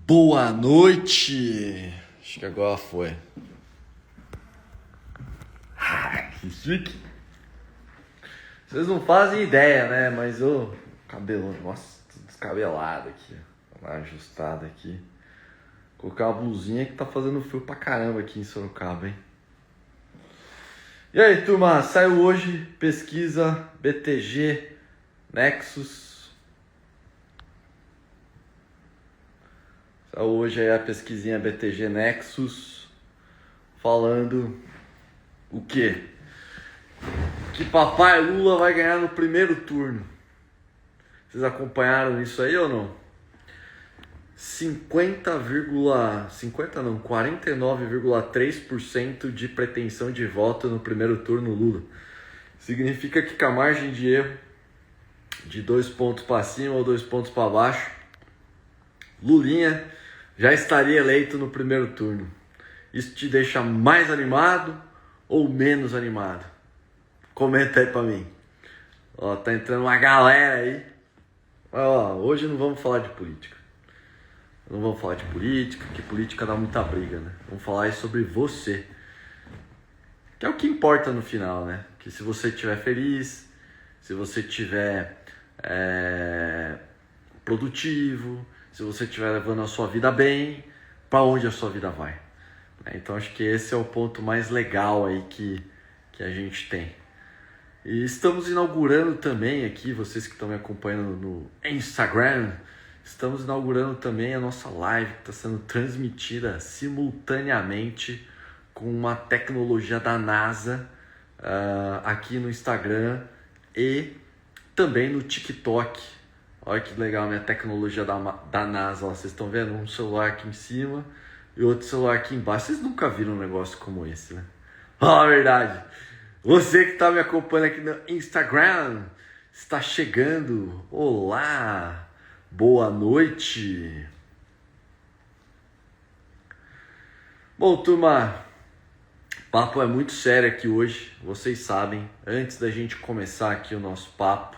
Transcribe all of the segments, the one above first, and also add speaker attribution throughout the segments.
Speaker 1: Boa noite! Acho que agora foi. Que chique! Vocês não fazem ideia, né? Mas o cabelo, nossa, tudo descabelado aqui. Tá ajustado aqui. Colocar uma blusinha que tá fazendo frio pra caramba aqui em Sorocaba, hein? E aí, turma? Saiu hoje pesquisa BTG Nexus. Saiu hoje aí a pesquisinha BTG Nexus falando o quê? Que papai Lula vai ganhar no primeiro turno. Vocês acompanharam isso aí ou não? 49,3% de pretensão de voto no primeiro turno Lula. Significa que com a margem de erro de 2 pontos para cima ou 2 pontos para baixo, Lulinha já estaria eleito no primeiro turno. Isso te deixa mais animado ou menos animado? Comenta aí pra mim. Ó, tá entrando uma galera aí. Ó, hoje não vamos falar de política. Não vamos falar de política, porque política dá muita briga, né? Vamos falar aí sobre você. Que é o que importa no final, né? Que se você estiver feliz, se você estiver produtivo, se você estiver levando a sua vida bem, para onde a sua vida vai? Então acho que esse é o ponto mais legal aí que a gente tem. E estamos inaugurando também aqui, vocês que estão me acompanhando no Instagram, estamos inaugurando também a nossa live que está sendo transmitida simultaneamente com uma tecnologia da NASA aqui no Instagram e também no TikTok. Olha que legal a minha tecnologia da NASA. Ó, vocês estão vendo um celular aqui em cima e outro celular aqui embaixo. Vocês nunca viram um negócio como esse, né? Fala a verdade. Você que está me acompanhando aqui no Instagram, está chegando. Olá, boa noite. Bom, turma, o papo é muito sério aqui hoje. Vocês sabem, antes da gente começar aqui o nosso papo,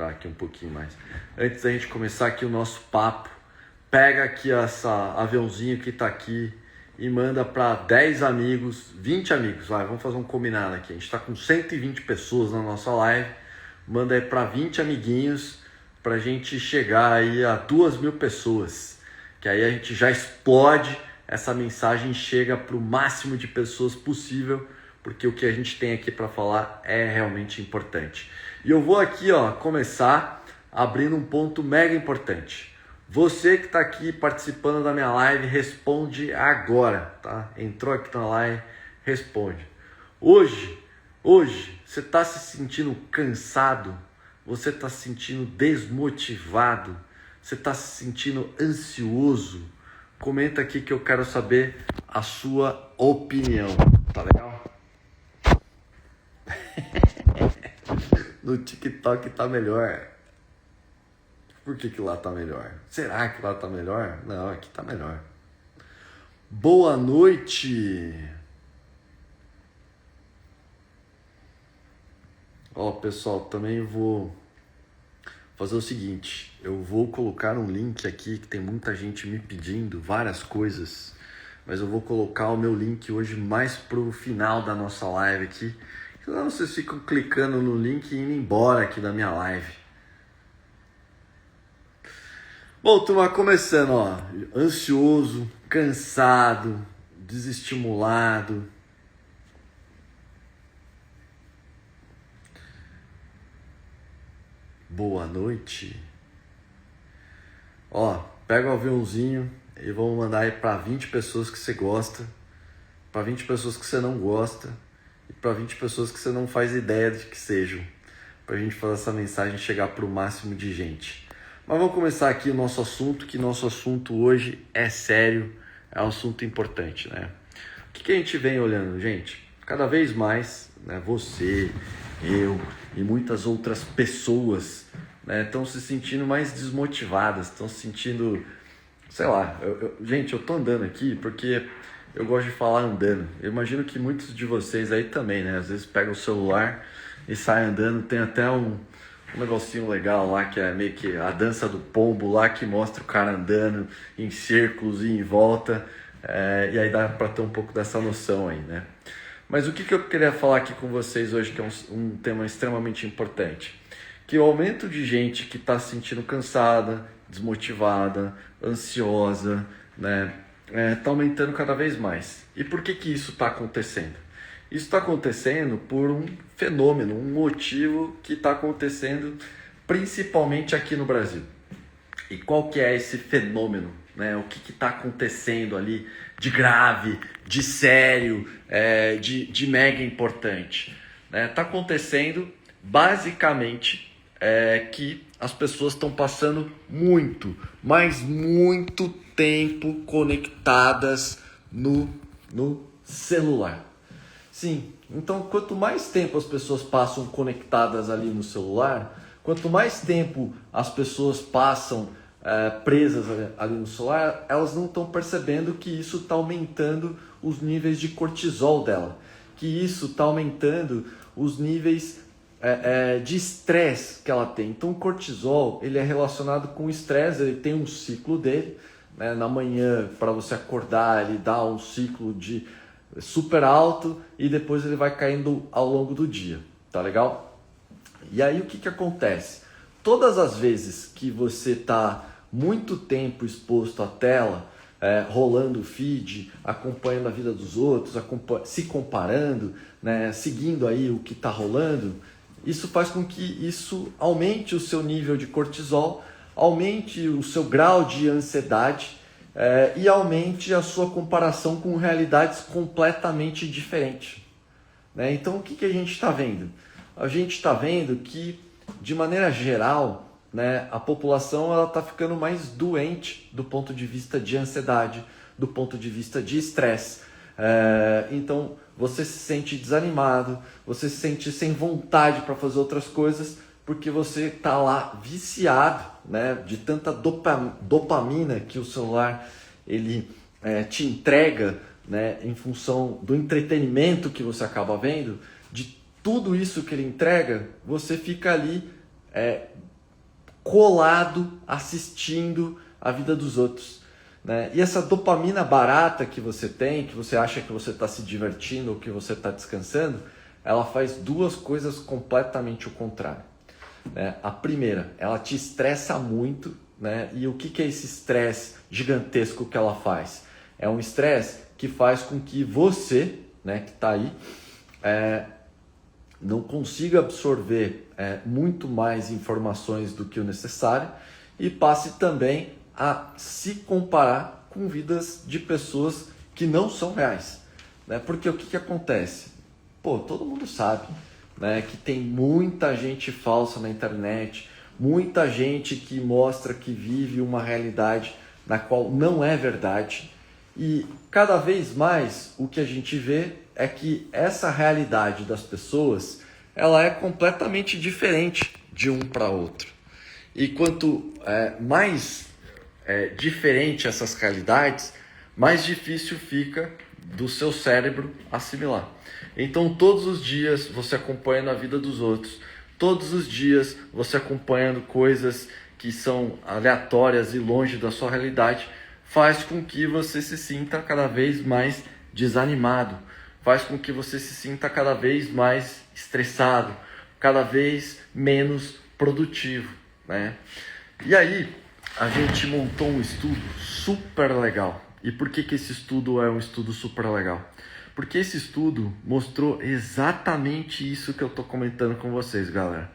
Speaker 1: aqui um pouquinho mais. Antes da gente começar aqui o nosso papo, pega aqui essa aviãozinho que tá aqui e manda para 10 amigos, 20 amigos, vai, vamos fazer um combinado aqui. A gente tá com 120 pessoas na nossa live, manda aí para 20 amiguinhos pra gente chegar aí a 2.000 pessoas, que aí a gente já explode, essa mensagem chega pro máximo de pessoas possível, porque o que a gente tem aqui para falar é realmente importante. E eu vou aqui, ó, começar abrindo um ponto mega importante. Você que está aqui participando da minha live, responde agora, tá? Entrou aqui na live, responde. Hoje, você está se sentindo cansado? Você está se sentindo desmotivado? Você está se sentindo ansioso? Comenta aqui que eu quero saber a sua opinião, tá legal? No TikTok tá melhor. Por que lá tá melhor? Será que lá tá melhor? Não, aqui tá melhor. Boa noite. Ó, pessoal, também vou fazer o seguinte. Eu vou colocar um link aqui que tem muita gente me pedindo várias coisas. Mas eu vou colocar o meu link hoje mais pro final da nossa live aqui. Senão vocês ficam clicando no link e indo embora aqui da minha live. Bom, turma, começando, ó, ansioso, cansado, desestimulado. Boa noite. Ó, pega o aviãozinho e vamos mandar aí para 20 pessoas que você gosta, para 20 pessoas que você não gosta e para 20 pessoas que você não faz ideia de que sejam, pra gente fazer essa mensagem chegar pro máximo de gente. Mas vamos começar aqui o nosso assunto, que nosso assunto hoje é sério, é um assunto importante, né? O que a gente vem olhando, gente? Cada vez mais, né, você, eu e muitas outras pessoas, né, estão se sentindo mais desmotivadas, estão se sentindo, sei lá, gente, eu tô andando aqui porque eu gosto de falar andando. Eu imagino que muitos de vocês aí também, né, às vezes pegam o celular e saem andando, tem até um negocinho legal lá, que é meio que a dança do pombo lá, que mostra o cara andando em círculos e em volta, e aí dá para ter um pouco dessa noção aí, né? Mas o que eu queria falar aqui com vocês hoje, que é um tema extremamente importante, que o aumento de gente que está se sentindo cansada, desmotivada, ansiosa, né, tá aumentando cada vez mais. E por que isso está acontecendo? Isso está acontecendo por um fenômeno, um motivo que está acontecendo principalmente aqui no Brasil. E qual que é esse fenômeno? Né? O que está acontecendo ali de grave, de sério, de mega importante? Está acontecendo basicamente que as pessoas estão passando muito, mas muito tempo conectadas no celular. Sim, então quanto mais tempo as pessoas passam conectadas ali no celular, quanto mais tempo as pessoas passam presas ali no celular, elas não estão percebendo que isso está aumentando os níveis de cortisol dela, que isso está aumentando os níveis de estresse que ela tem. Então o cortisol ele é relacionado com o estresse, ele tem um ciclo dele, né? Na manhã, para você acordar, ele dá um ciclo de super alto e depois ele vai caindo ao longo do dia, tá legal? E aí o que acontece? Todas as vezes que você está muito tempo exposto à tela, rolando o feed, acompanhando a vida dos outros, se comparando, né, seguindo aí o que está rolando, isso faz com que isso aumente o seu nível de cortisol, aumente o seu grau de ansiedade, e aumente a sua comparação com realidades completamente diferentes. Né? Então o que a gente está vendo? A gente está vendo que, de maneira geral, né, a população está ficando mais doente do ponto de vista de ansiedade, do ponto de vista de estresse. Então você se sente desanimado, você se sente sem vontade para fazer outras coisas, porque você está lá viciado, né, de tanta dopamina que o celular ele te entrega, né, em função do entretenimento que você acaba vendo, de tudo isso que ele entrega, você fica ali colado assistindo a vida dos outros. Né? E essa dopamina barata que você tem, que você acha que você está se divertindo ou que você está descansando, ela faz duas coisas completamente o contrário. Né? A primeira, ela te estressa muito, né? E o que é esse estresse gigantesco que ela faz? É um estresse que faz com que você, né, que está aí, não consiga absorver muito mais informações do que o necessário e passe também a se comparar com vidas de pessoas que não são reais. Né? Porque o que acontece? Todo mundo sabe, né, que tem muita gente falsa na internet, muita gente que mostra que vive uma realidade na qual não é verdade. E cada vez mais o que a gente vê é que essa realidade das pessoas ela é completamente diferente de um para outro. E quanto mais diferente essas realidades, mais difícil fica do seu cérebro assimilar. Então todos os dias você acompanhando a vida dos outros, todos os dias você acompanhando coisas que são aleatórias e longe da sua realidade, faz com que você se sinta cada vez mais desanimado, faz com que você se sinta cada vez mais estressado, cada vez menos produtivo, né? E aí a gente montou um estudo super legal. E por que esse estudo é um estudo super legal? Porque esse estudo mostrou exatamente isso que eu estou comentando com vocês, galera.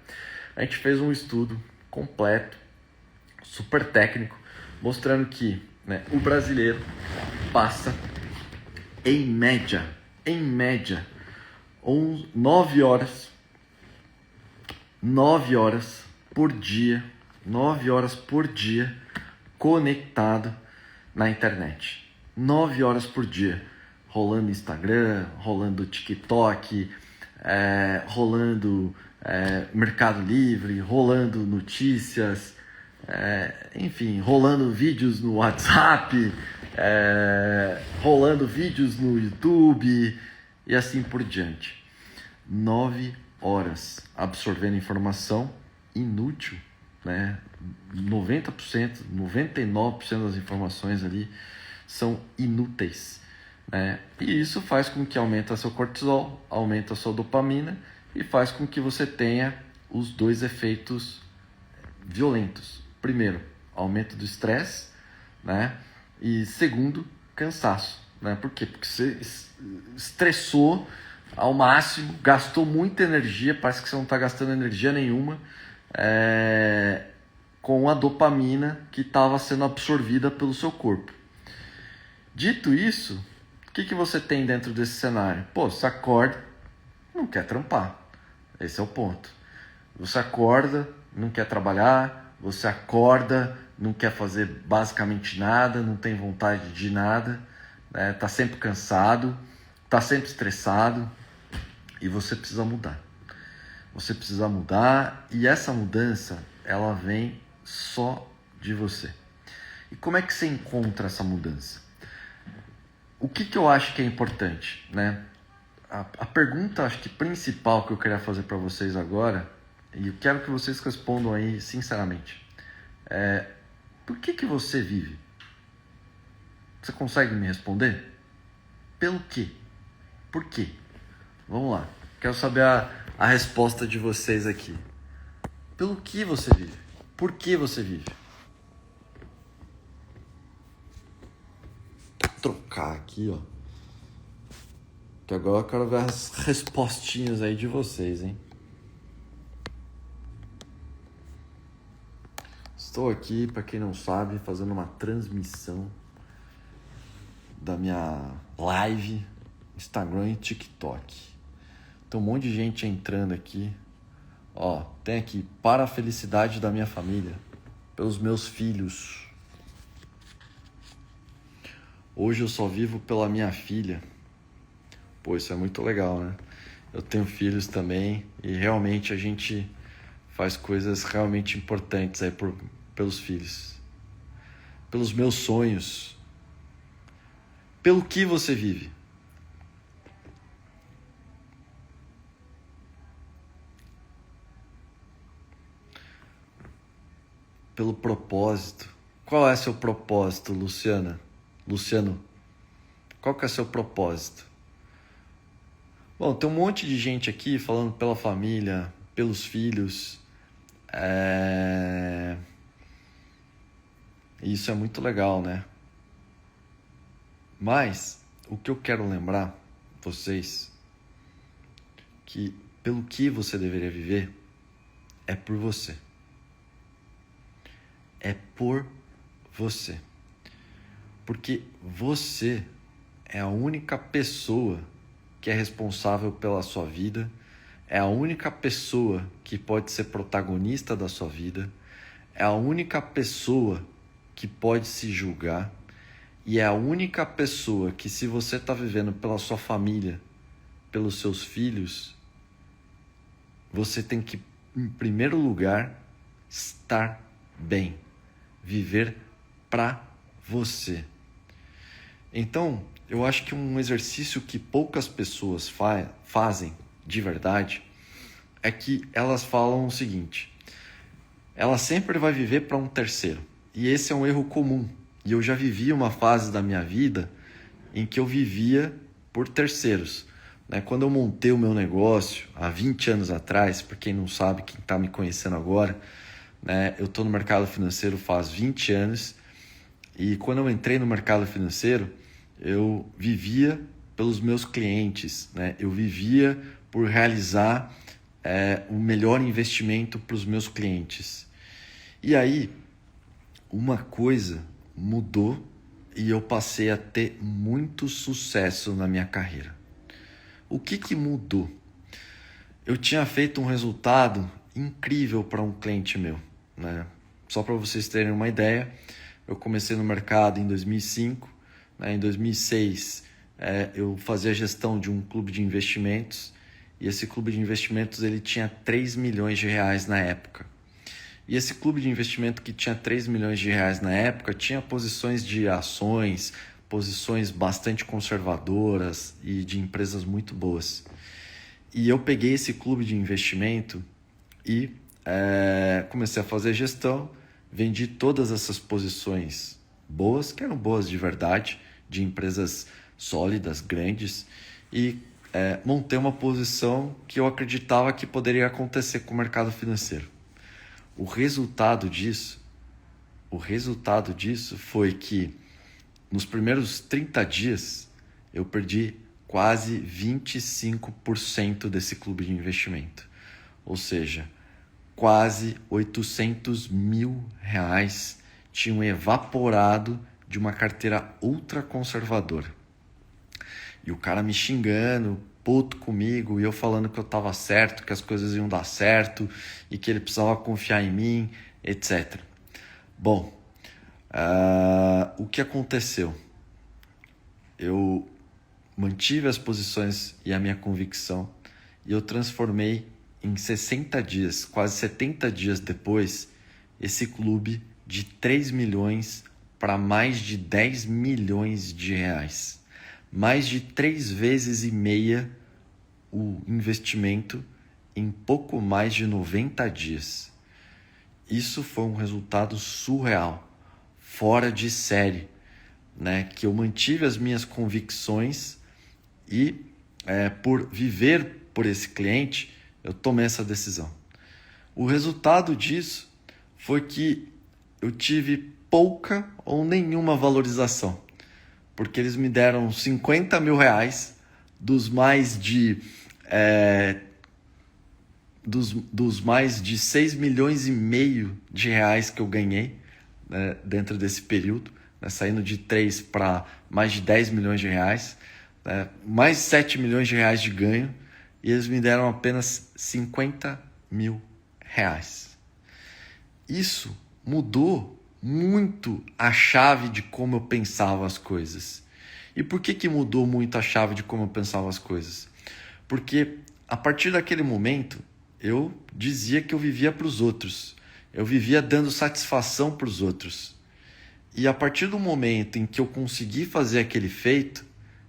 Speaker 1: A gente fez um estudo completo, super técnico, mostrando que, né, o brasileiro passa, em média, 9 horas por dia, 9 horas por dia conectado na internet. 9 horas por dia. Rolando Instagram, rolando TikTok, rolando Mercado Livre, rolando notícias, enfim, rolando vídeos no WhatsApp, rolando vídeos no YouTube e assim por diante. 9 horas absorvendo informação inútil, né? 90%, 99% das informações ali são inúteis, né? E isso faz com que aumenta seu cortisol, aumenta a sua dopamina e faz com que você tenha os dois efeitos violentos. Primeiro, aumento do estresse, né? E segundo, cansaço, né? Por quê? Porque você estressou ao máximo, gastou muita energia, parece que você não está gastando energia nenhuma, com a dopamina que estava sendo absorvida pelo seu corpo. Dito isso, o que você tem dentro desse cenário? Pô, você acorda, não quer trampar. Esse é o ponto. Você acorda, não quer trabalhar, você acorda, não quer fazer basicamente nada, não tem vontade de nada, né? Tá sempre cansado, tá sempre estressado e você precisa mudar. Você precisa mudar e essa mudança, ela vem só de você. E como é que você encontra essa mudança? O que eu acho que é importante, né? A pergunta, acho que principal que eu queria fazer para vocês agora, e eu quero que vocês respondam aí sinceramente, por que você vive? Você consegue me responder? Pelo quê? Por quê? Vamos lá. Quero saber a resposta de vocês aqui. Pelo que você vive? Por que você vive? Vou trocar aqui, ó. Que agora eu quero ver as respostinhas aí de vocês, hein? Estou aqui, para quem não sabe, fazendo uma transmissão da minha live, Instagram e TikTok. Tem um monte de gente entrando aqui. Ó, tem aqui, para a felicidade da minha família, pelos meus filhos. Hoje eu só vivo pela minha filha. Pô, isso é muito legal, né? Eu tenho filhos também e realmente a gente faz coisas realmente importantes aí pelos filhos. Pelos meus sonhos. Pelo que você vive? Pelo propósito. Qual é seu propósito, Luciano? Qual que é seu propósito? Bom, tem um monte de gente aqui falando pela família, pelos filhos. Isso é muito legal, né? Mas o que eu quero lembrar vocês que pelo que você deveria viver é por você. É por você. Porque você é a única pessoa que é responsável pela sua vida, é a única pessoa que pode ser protagonista da sua vida, é a única pessoa que pode se julgar e é a única pessoa que, se você está vivendo pela sua família, pelos seus filhos, você tem que, em primeiro lugar, estar bem, viver para você. Então, eu acho que um exercício que poucas pessoas fazem de verdade é que elas falam o seguinte: ela sempre vai viver para um terceiro. E esse é um erro comum. E eu já vivi uma fase da minha vida em que eu vivia por terceiros. Quando eu montei o meu negócio há 20 anos atrás, para quem não sabe, quem está me conhecendo agora, eu estou no mercado financeiro faz 20 anos. E quando eu entrei no mercado financeiro, eu vivia pelos meus clientes, eu vivia por realizar o melhor investimento para os meus clientes. E aí, uma coisa mudou e eu passei a ter muito sucesso na minha carreira. O que mudou? Eu tinha feito um resultado incrível para um cliente meu, Só para vocês terem uma ideia, eu comecei no mercado em 2005, em 2006 eu fazia gestão de um clube de investimentos e esse clube de investimentos ele tinha 3 milhões de reais na época. E esse clube de investimento que tinha 3 milhões de reais na época tinha posições de ações, posições bastante conservadoras e de empresas muito boas. E eu peguei esse clube de investimento e comecei a fazer gestão, vendi todas essas posições boas, que eram boas de verdade, de empresas sólidas, grandes, e montei uma posição que eu acreditava que poderia acontecer com o mercado financeiro. O resultado disso foi que nos primeiros 30 dias eu perdi quase 25% desse clube de investimento. Ou seja, quase 800 mil reais tinham evaporado de uma carteira ultra conservadora. E o cara me xingando, puto comigo, e eu falando que eu estava certo, que as coisas iam dar certo e que ele precisava confiar em mim, etc. Bom, o que aconteceu? Eu mantive as posições e a minha convicção e eu transformei em 60 dias, quase 70 dias depois, esse clube de 3 milhões para mais de 10 milhões de reais. Mais de 3 vezes e meia o investimento em pouco mais de 90 dias. Isso foi um resultado surreal, fora de série, né? Que eu mantive as minhas convicções e por viver por esse cliente, eu tomei essa decisão. O resultado disso foi que eu tive pouca ou nenhuma valorização, porque eles me deram 50 mil reais dos mais de 6 milhões e meio de reais que eu ganhei, né, dentro desse período, né, saindo de 3 para mais de 10 milhões de reais, né, mais 7 milhões de reais de ganho, e eles me deram apenas 50 mil reais. Isso mudou muito a chave de como eu pensava as coisas. E por que mudou muito a chave de como eu pensava as coisas? Porque a partir daquele momento eu dizia que eu vivia para os outros. Eu vivia dando satisfação para os outros. E a partir do momento em que eu consegui fazer aquele feito,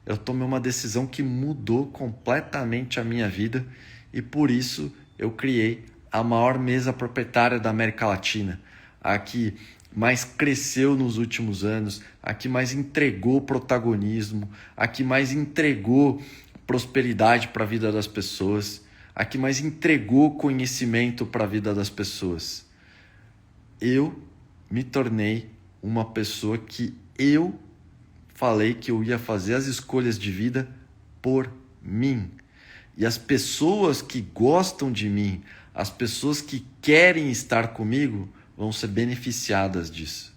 Speaker 1: eu tomei uma decisão que mudou completamente a minha vida e por isso eu criei a maior mesa proprietária da América Latina, a que mais cresceu nos últimos anos, a que mais entregou protagonismo, a que mais entregou prosperidade para a vida das pessoas, a que mais entregou conhecimento para a vida das pessoas. Eu me tornei uma pessoa que eu falei que eu ia fazer as escolhas de vida por mim. E as pessoas que gostam de mim, as pessoas que querem estar comigo, vão ser beneficiadas disso.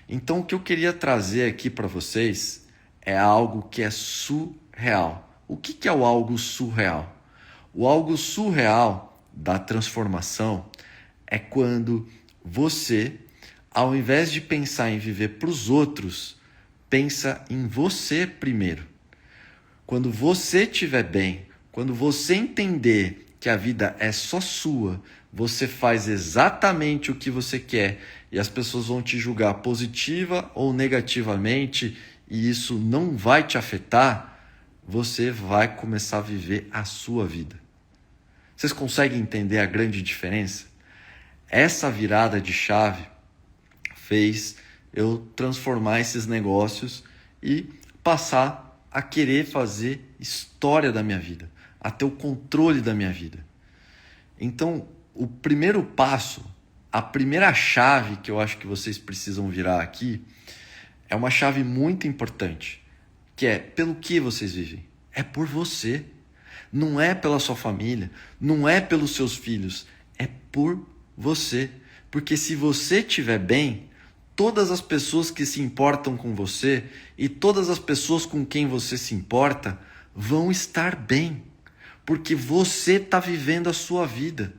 Speaker 1: Então o que eu queria trazer aqui para vocês é algo que é surreal. O que é o algo surreal? O algo surreal da transformação é quando você, ao invés de pensar em viver para os outros, pensa em você primeiro. Quando você estiver bem, quando você entender que a vida é só sua, você faz exatamente o que você quer e as pessoas vão te julgar positiva ou negativamente e isso não vai te afetar, você vai começar a viver a sua vida. Vocês conseguem entender a grande diferença? Essa virada de chave fez eu transformar esses negócios e passar a querer fazer história da minha vida, a ter o controle da minha vida. Então, o primeiro passo, a primeira chave que eu acho que vocês precisam virar aqui, é uma chave muito importante, que é pelo que vocês vivem. É por você. Não é pela sua família, não é pelos seus filhos, é por você. Porque se você estiver bem, todas as pessoas que se importam com você e todas as pessoas com quem você se importa vão estar bem. Porque você está vivendo a sua vida.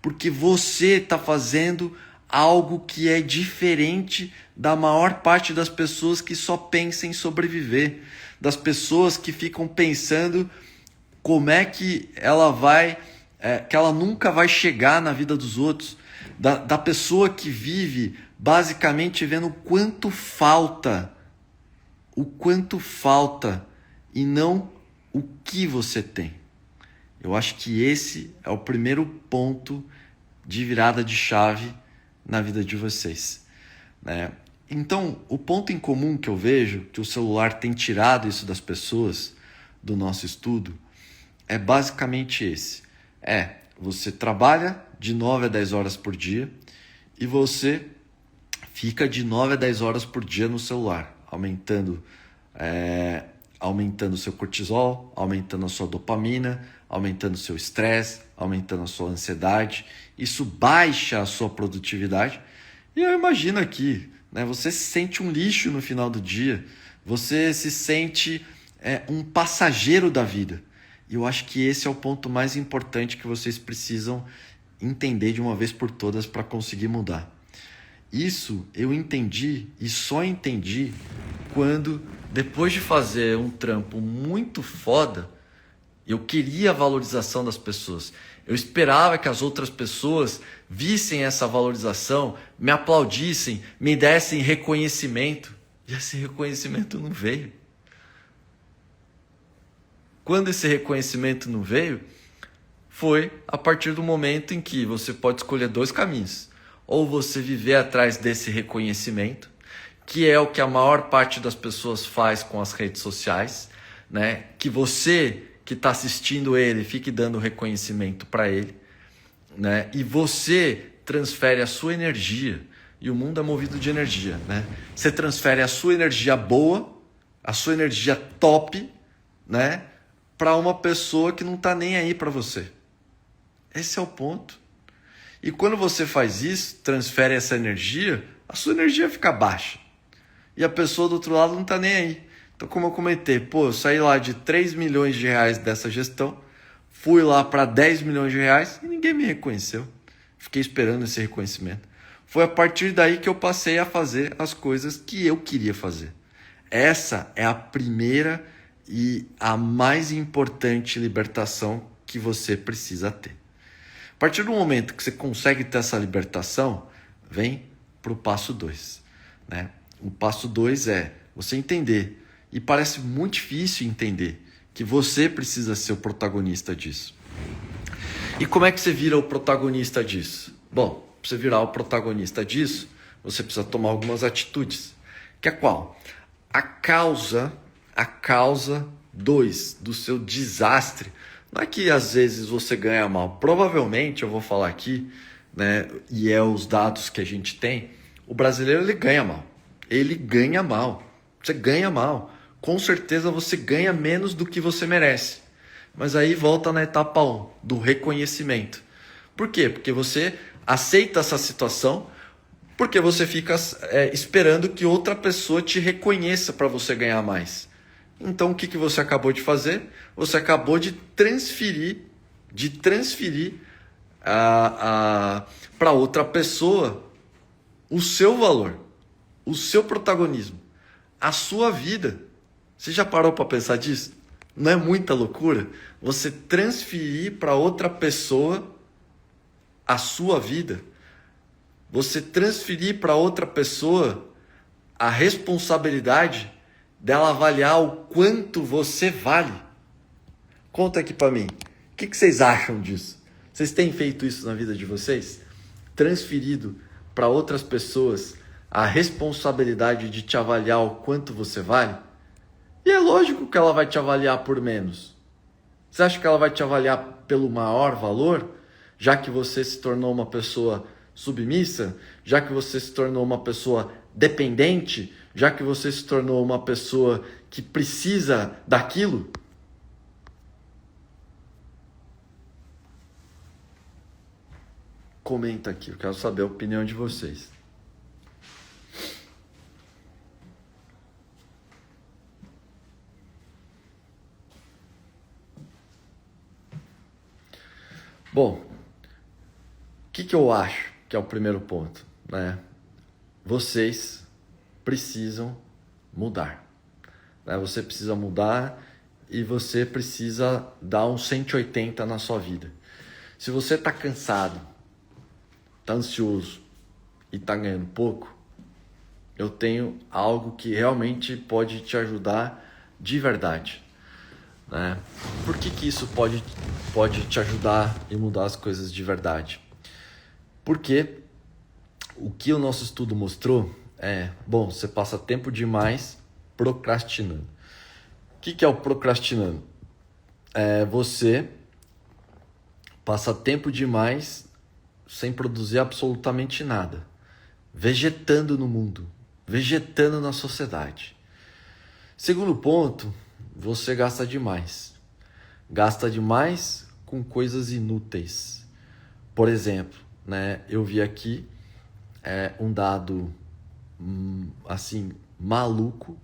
Speaker 1: Porque você está fazendo algo que é diferente da maior parte das pessoas que só pensam em sobreviver. Das pessoas que ficam pensando como é que ela vai, que ela nunca vai chegar na vida dos outros. Da pessoa que vive basicamente vendo o quanto falta e não o que você tem. Eu acho que esse é o primeiro ponto de virada de chave na vida de vocês, né? Então, o ponto em comum que eu vejo, que o celular tem tirado isso das pessoas, do nosso estudo, é basicamente esse. Você trabalha de 9 a 10 horas por dia e você fica de 9 a 10 horas por dia no celular, aumentando o seu cortisol, aumentando a sua dopamina, aumentando o seu estresse, aumentando a sua ansiedade. Isso baixa a sua produtividade. E eu imagino aqui, né, você se sente um lixo no final do dia, você se sente um passageiro da vida. E eu acho que esse é o ponto mais importante que vocês precisam entender de uma vez por todas para conseguir mudar. Isso eu entendi e só entendi quando, depois de fazer um trampo muito foda, eu queria a valorização das pessoas. Eu esperava que as outras pessoas vissem essa valorização, me aplaudissem, me dessem reconhecimento. E esse reconhecimento não veio. Quando esse reconhecimento não veio, foi a partir do momento em que você pode escolher dois caminhos. Ou você viver atrás desse reconhecimento, que é o que a maior parte das pessoas faz com as redes sociais, né? Que você que está assistindo ele fique dando reconhecimento para ele, né? E você transfere a sua energia, e o mundo é movido de energia, né? Você transfere a sua energia boa, a sua energia top, né? Para uma pessoa que não está nem aí para você. Esse é o ponto. E quando você faz isso, transfere essa energia, a sua energia fica baixa. E a pessoa do outro lado não está nem aí. Então, como eu comentei, eu saí lá de 3 milhões de reais dessa gestão, fui lá para 10 milhões de reais e ninguém me reconheceu. Fiquei esperando esse reconhecimento. Foi a partir daí que eu passei a fazer as coisas que eu queria fazer. Essa é a primeira e a mais importante libertação que você precisa ter. A partir do momento que você consegue ter essa libertação, vem para o passo 2. Né? O passo 2 é você entender, e parece muito difícil entender, que você precisa ser o protagonista disso. E como é que você vira o protagonista disso? Bom, para você virar o protagonista disso, você precisa tomar algumas atitudes. Que é qual? A causa 2 do seu desastre. Não é que às vezes você ganha mal. Provavelmente, eu vou falar aqui, né, e é os dados que a gente tem, o brasileiro ele ganha mal. Ele ganha mal. Você ganha mal. Com certeza você ganha menos do que você merece. Mas aí volta na etapa 1, do reconhecimento. Por quê? Porque você aceita essa situação, porque você fica esperando que outra pessoa te reconheça para você ganhar mais. Então, o que você acabou de fazer? Você acabou de transferir para outra pessoa o seu valor, o seu protagonismo, a sua vida. Você já parou para pensar disso? Não é muita loucura? Você transferir para outra pessoa a sua vida. Você transferir para outra pessoa a responsabilidade dela avaliar o quanto você vale. Conta aqui para mim. O que vocês acham disso? Vocês têm feito isso na vida de vocês? Transferido para outras pessoas a responsabilidade de te avaliar o quanto você vale? E é lógico que ela vai te avaliar por menos. Você acha que ela vai te avaliar pelo maior valor? Já que você se tornou uma pessoa submissa? Já que você se tornou uma pessoa dependente? Já que você se tornou uma pessoa que precisa daquilo? Comenta aqui, eu quero saber a opinião de vocês. Bom, o que eu acho que é o primeiro ponto, né? Vocês precisam mudar, né? Você precisa mudar e você precisa dar um 180 na sua vida. Se você está cansado, está ansioso e está ganhando pouco, eu tenho algo que realmente pode te ajudar de verdade, né? Por que isso pode te ajudar e mudar as coisas de verdade? Porque o que o nosso estudo mostrou você passa tempo demais procrastinando. O que é o procrastinando? Você passa tempo demais sem produzir absolutamente nada, vegetando no mundo, vegetando na sociedade. Segundo ponto, você gasta demais. Gasta demais com coisas inúteis. Por exemplo, eu vi aqui um dado assim maluco,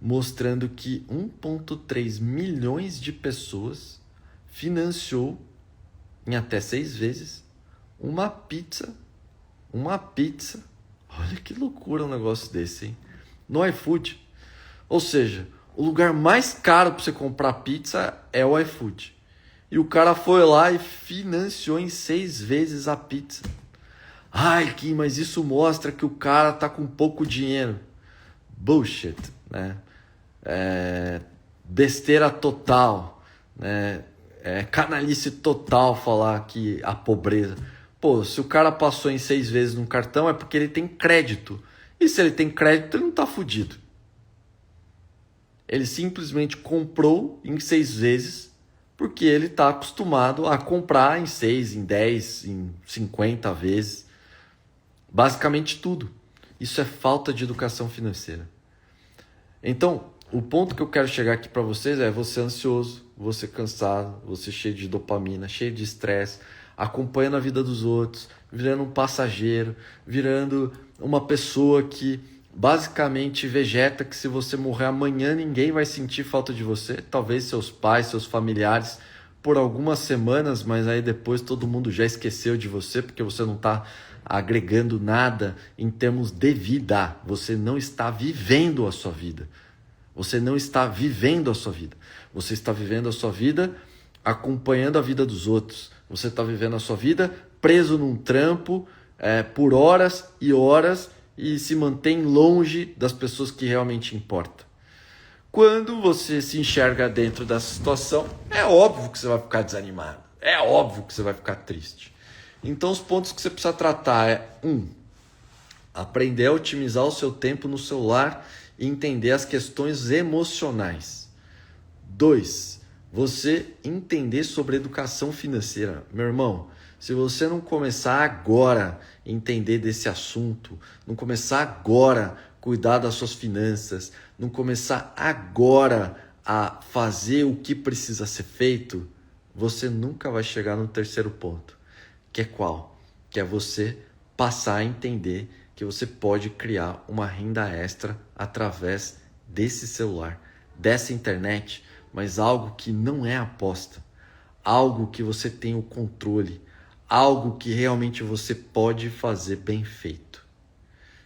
Speaker 1: mostrando que 1,3 milhões de pessoas financiou em até 6 vezes uma pizza. Olha que loucura um negócio desse, hein? No iFood. Ou seja, o lugar mais caro para você comprar pizza é o iFood. E o cara foi lá e financiou em 6 vezes a pizza. Ai, Kim, mas isso mostra que o cara tá com pouco dinheiro. Bullshit, né? Besteira total, né? Canalice total falar que a pobreza. Pô, se o cara passou em 6 vezes num cartão é porque ele tem crédito. E se ele tem crédito, ele não tá fudido. Ele simplesmente comprou em 6 vezes porque ele está acostumado a comprar em 6, em 10, em 50 vezes. Basicamente tudo. Isso é falta de educação financeira. Então, o ponto que eu quero chegar aqui para vocês é você ansioso, você cansado, você cheio de dopamina, cheio de estresse, acompanhando a vida dos outros, virando um passageiro, virando uma pessoa que basicamente vegeta, que se você morrer amanhã ninguém vai sentir falta de você, talvez seus pais, seus familiares, por algumas semanas, mas aí depois todo mundo já esqueceu de você, porque você não está agregando nada em termos de vida, você não está vivendo a sua vida. Você não está vivendo a sua vida. Você está vivendo a sua vida acompanhando a vida dos outros. Você está vivendo a sua vida preso num trampo por horas e horas e se mantém longe das pessoas que realmente importam. Quando você se enxerga dentro dessa situação, é óbvio que você vai ficar desanimado. É óbvio que você vai ficar triste. Então os pontos que você precisa tratar é 1. Aprender a otimizar o seu tempo no celular e entender as questões emocionais. 2. Você entender sobre educação financeira. Meu irmão, se você não começar agora a entender desse assunto, não começar agora a cuidar das suas finanças, não começar agora a fazer o que precisa ser feito, você nunca vai chegar no terceiro ponto. Que é qual? Que é você passar a entender que você pode criar uma renda extra através desse celular, dessa internet, mas algo que não é aposta, algo que você tem o controle, algo que realmente você pode fazer bem feito.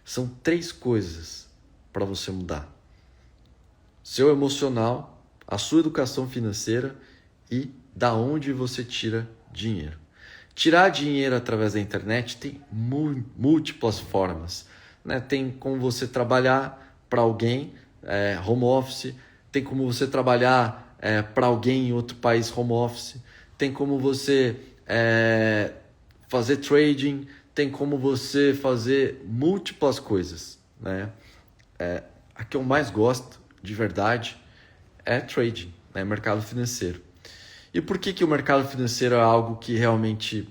Speaker 1: São 3 coisas para você mudar: seu emocional, a sua educação financeira e da onde você tira dinheiro. Tirar dinheiro através da internet tem múltiplas formas, né? Tem como você trabalhar para alguém, home office, tem como você trabalhar para alguém em outro país, home office, tem como você fazer trading, tem como você fazer múltiplas coisas, né? A que eu mais gosto, de verdade, é trading, né? Mercado financeiro. E por que o mercado financeiro é algo que realmente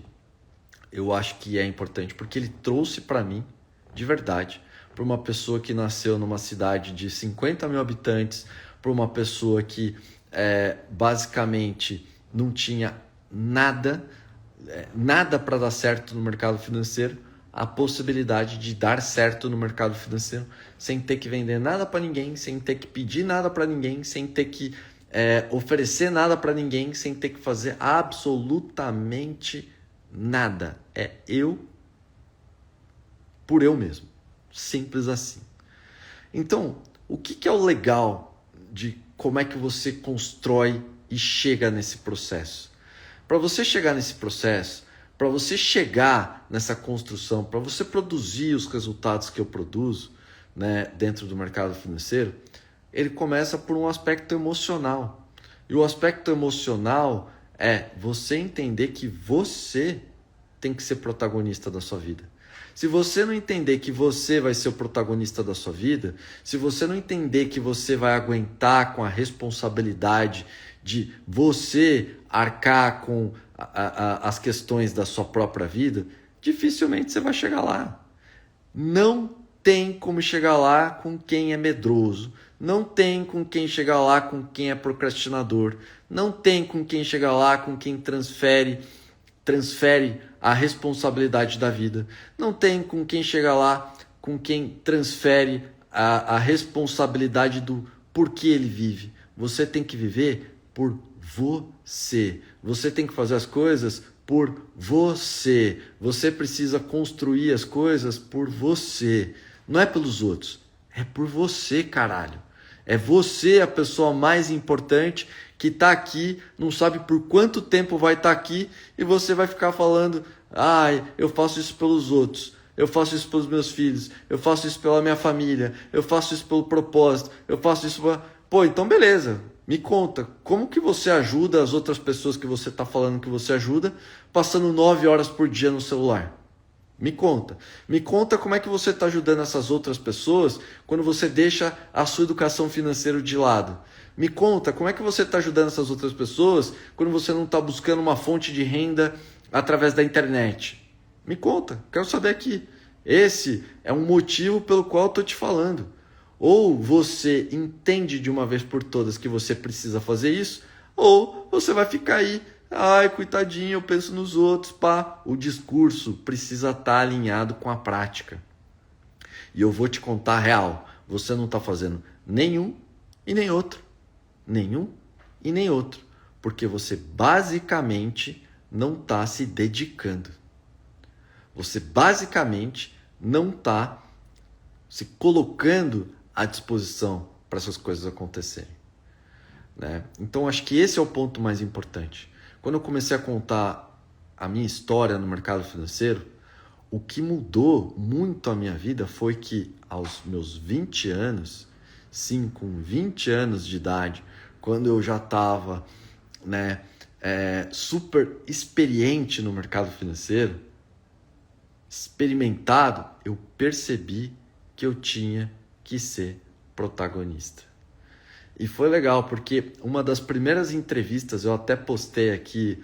Speaker 1: eu acho que é importante? Porque ele trouxe para mim, de verdade, para uma pessoa que nasceu numa cidade de 50 mil habitantes, para uma pessoa que basicamente não tinha nada para dar certo no mercado financeiro, a possibilidade de dar certo no mercado financeiro sem ter que vender nada para ninguém, sem ter que pedir nada para ninguém, sem ter que oferecer nada para ninguém, sem ter que fazer absolutamente nada. É eu por eu mesmo. Simples assim. Então, o que é o legal de como é que você constrói e chega nesse processo? Para você chegar nesse processo, para você chegar nessa construção, para você produzir os resultados que eu produzo, né, dentro do mercado financeiro, ele começa por um aspecto emocional. E o aspecto emocional é você entender que você tem que ser protagonista da sua vida. Se você não entender que você vai ser o protagonista da sua vida, se você não entender que você vai aguentar com a responsabilidade de você arcar com as questões da sua própria vida, dificilmente você vai chegar lá. Não tem como chegar lá com quem é medroso, não tem com quem chegar lá com quem é procrastinador, não tem com quem chegar lá com quem transfere a responsabilidade da vida, não tem com quem chegar lá com quem transfere a responsabilidade do porquê ele vive. Você tem que viver por você. Você tem que fazer as coisas por você. Você precisa construir as coisas por você. Não é pelos outros, é por você, caralho. É você a pessoa mais importante que está aqui, não sabe por quanto tempo vai estar aqui e você vai ficar falando: ai, eu faço isso pelos outros, eu faço isso pelos meus filhos, eu faço isso pela minha família, eu faço isso pelo propósito, eu faço isso... Pô, então beleza, me conta, como que você ajuda as outras pessoas que você está falando que você ajuda, passando 9 horas por dia no celular? Me conta como é que você está ajudando essas outras pessoas quando você deixa a sua educação financeira de lado. Me conta como é que você está ajudando essas outras pessoas quando você não está buscando uma fonte de renda através da internet. Me conta, quero saber aqui. Esse é um motivo pelo qual eu estou te falando. Ou você entende de uma vez por todas que você precisa fazer isso, ou você vai ficar aí: ai, coitadinho, eu penso nos outros, pá. O discurso precisa estar alinhado com a prática. E eu vou te contar a real. Você não está fazendo nenhum e nem outro. Nenhum e nem outro. Porque você basicamente não está se dedicando. Você basicamente não está se colocando à disposição para essas coisas acontecerem. Né? Então, acho que esse é o ponto mais importante. Quando eu comecei a contar a minha história no mercado financeiro, o que mudou muito a minha vida foi que aos meus 20 anos, sim, com 20 anos de idade, quando eu já estava super experiente no mercado financeiro, experimentado, eu percebi que eu tinha que ser protagonista. E foi legal, porque uma das primeiras entrevistas, eu até postei aqui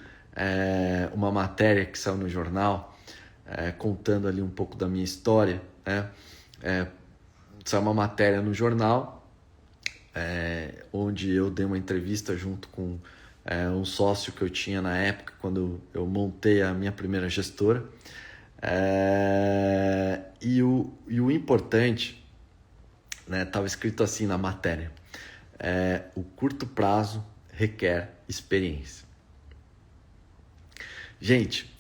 Speaker 1: uma matéria que saiu no jornal, contando ali um pouco da minha história. Saiu uma matéria no jornal, onde eu dei uma entrevista junto com um sócio que eu tinha na época, quando eu montei a minha primeira gestora. E o importante, estava escrito assim na matéria: o curto prazo requer experiência. Gente,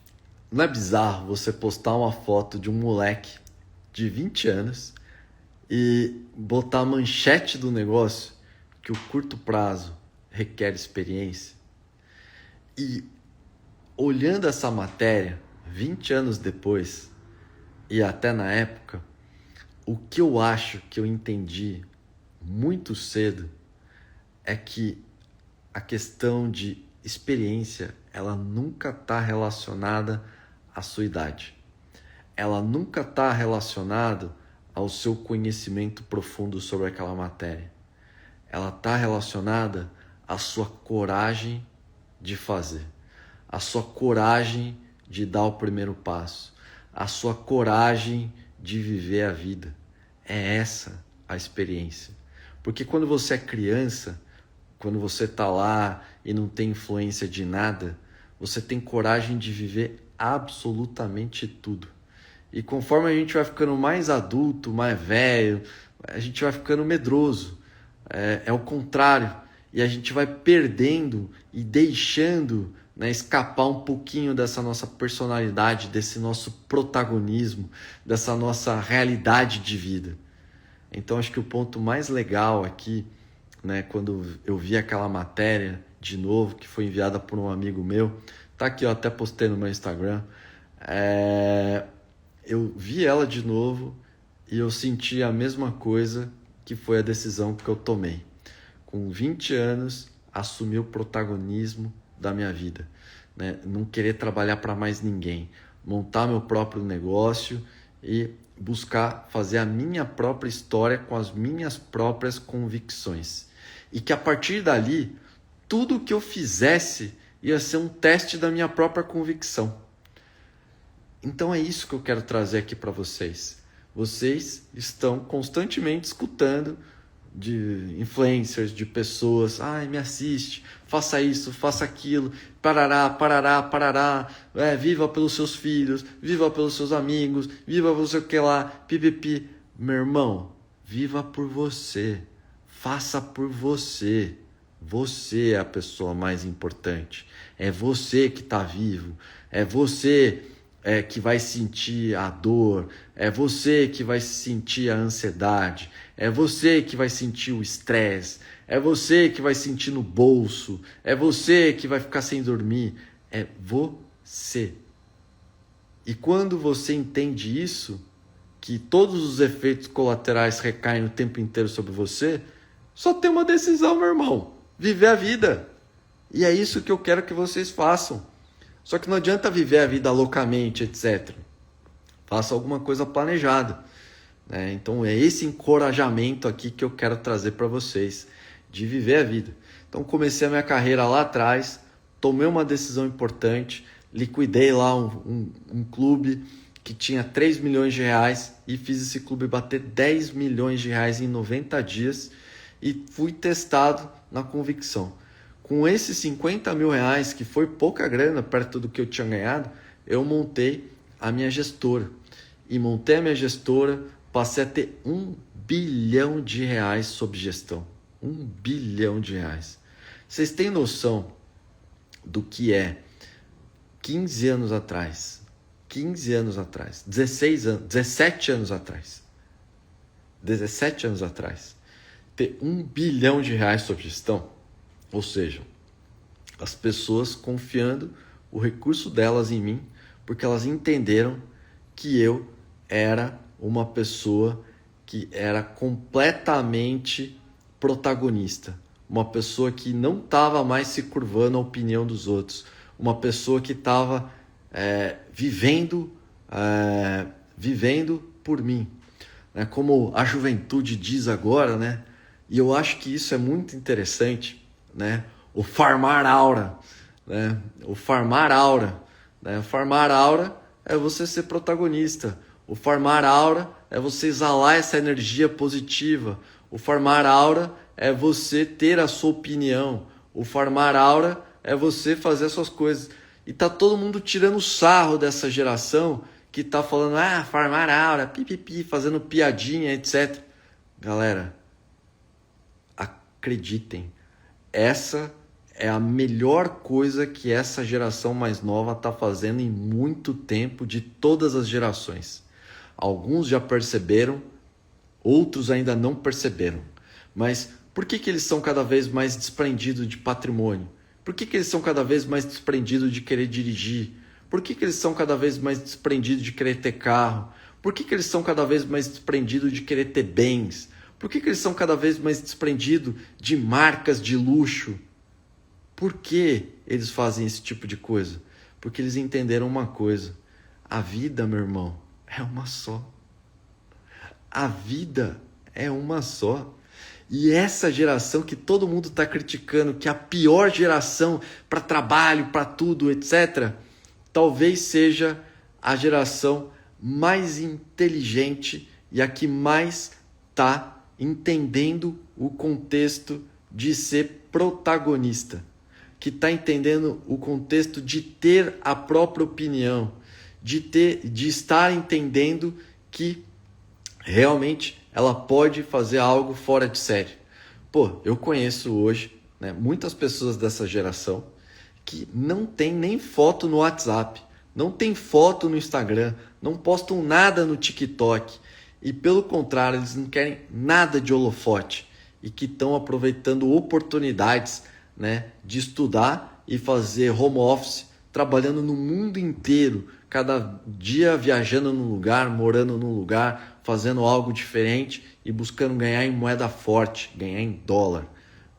Speaker 1: não é bizarro você postar uma foto de um moleque de 20 anos e botar a manchete do negócio que o curto prazo requer experiência? E olhando essa matéria 20 anos depois e até na época, o que eu acho que eu entendi muito cedo é que a questão de experiência, ela nunca está relacionada à sua idade. Ela nunca está relacionada ao seu conhecimento profundo sobre aquela matéria. Ela está relacionada à sua coragem de fazer, à sua coragem de dar o primeiro passo, à sua coragem de viver a vida. É essa a experiência. Porque quando você é criança, quando você está lá e não tem influência de nada, você tem coragem de viver absolutamente tudo. E conforme a gente vai ficando mais adulto, mais velho, a gente vai ficando medroso. É o contrário. E a gente vai perdendo e deixando escapar um pouquinho dessa nossa personalidade, desse nosso protagonismo, dessa nossa realidade de vida. Então acho que o ponto mais legal aqui, quando eu vi aquela matéria de novo, que foi enviada por um amigo meu, tá aqui, eu até postei no meu Instagram, eu vi ela de novo e eu senti a mesma coisa que foi a decisão que eu tomei. Com 20 anos, assumi o protagonismo da minha vida. Não querer trabalhar para mais ninguém. montar meu próprio negócio e buscar fazer a minha própria história com as minhas próprias convicções. E que a partir dali, tudo que eu fizesse ia ser um teste da minha própria convicção. Então é isso que eu quero trazer aqui para vocês. Vocês estão constantemente escutando de influencers, de pessoas, me assiste, faça isso, faça aquilo, parará, parará, parará, viva pelos seus filhos, viva pelos seus amigos, viva por sei o que lá, pipipi. Meu irmão, viva por você, faça por você. Você é a pessoa mais importante, é você que está vivo, é você que vai sentir a dor, é você que vai sentir a ansiedade, é você que vai sentir o estresse, é você que vai sentir no bolso, é você que vai ficar sem dormir, é você. E quando você entende isso, que todos os efeitos colaterais recaem o tempo inteiro sobre você, só tem uma decisão, meu irmão: viver a vida. E é isso que eu quero que vocês façam. Só que não adianta viver a vida loucamente, etc. Faça alguma coisa planejada, né? Então é esse encorajamento aqui que eu quero trazer para vocês, de viver a vida. Então comecei a minha carreira lá atrás, tomei uma decisão importante, liquidei lá um clube que tinha 3 milhões de reais e fiz esse clube bater 10 milhões de reais em 90 dias e fui testado na convicção. Com esses 50 mil reais, que foi pouca grana perto do que eu tinha ganhado, eu montei a minha gestora. E montei a minha gestora, passei a ter 1 bilhão de reais sob gestão. 1 bilhão de reais. Vocês têm noção do que é 15 anos atrás, 17 anos atrás, 17 anos atrás, ter 1 bilhão de reais sob gestão? Ou seja, as pessoas confiando o recurso delas em mim, porque elas entenderam que eu era uma pessoa que era completamente protagonista, uma pessoa que não estava mais se curvando à opinião dos outros, uma pessoa que estava vivendo por mim, né? Como a juventude diz agora, né? E eu acho que isso é muito interessante, né? O farmar aura, né? O farmar aura, né? O farmar aura é você ser protagonista. O farmar aura é você exalar essa energia positiva. O farmar aura é você ter a sua opinião. O farmar aura é você fazer as suas coisas. E tá todo mundo tirando sarro dessa geração que tá falando, farmar aura, pipipi, fazendo piadinha, etc. Galera, acreditem, essa é a melhor coisa que essa geração mais nova está fazendo em muito tempo, de todas as gerações. Alguns já perceberam, outros ainda não perceberam. Mas por que eles são cada vez mais desprendidos de patrimônio? Por que eles são cada vez mais desprendidos de querer dirigir? Por que eles são cada vez mais desprendidos de querer ter carro? Por que eles são cada vez mais desprendidos de querer ter bens? Por que eles são cada vez mais desprendidos de marcas de luxo? Por que eles fazem esse tipo de coisa? Porque eles entenderam uma coisa: a vida, meu irmão, é uma só. A vida é uma só. E essa geração que todo mundo está criticando, que é a pior geração para trabalho, para tudo, etc., talvez seja a geração mais inteligente e a que mais está entendendo o contexto de ser protagonista, que está entendendo o contexto de ter a própria opinião, de estar entendendo que realmente ela pode fazer algo fora de série. Eu conheço hoje, né, muitas pessoas dessa geração que não tem nem foto no WhatsApp, não tem foto no Instagram, não postam nada no TikTok. E pelo contrário, eles não querem nada de holofote e que estão aproveitando oportunidades, né, de estudar e fazer home office, trabalhando no mundo inteiro, cada dia viajando num lugar, morando num lugar, fazendo algo diferente e buscando ganhar em moeda forte, ganhar em dólar,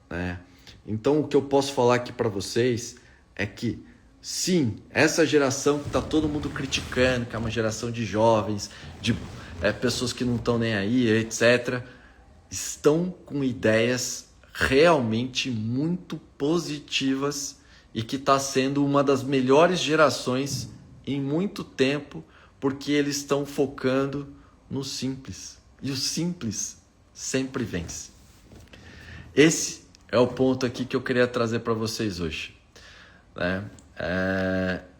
Speaker 1: né? Então o que eu posso falar aqui para vocês é que Sim, essa geração que está todo mundo criticando, que é uma geração de jovens, de pessoas que não estão nem aí, etc., estão com ideias realmente muito positivas e que está sendo uma das melhores gerações em muito tempo, porque eles estão focando no simples. E o simples sempre vence. Esse é o ponto aqui que eu queria trazer para vocês hoje, né?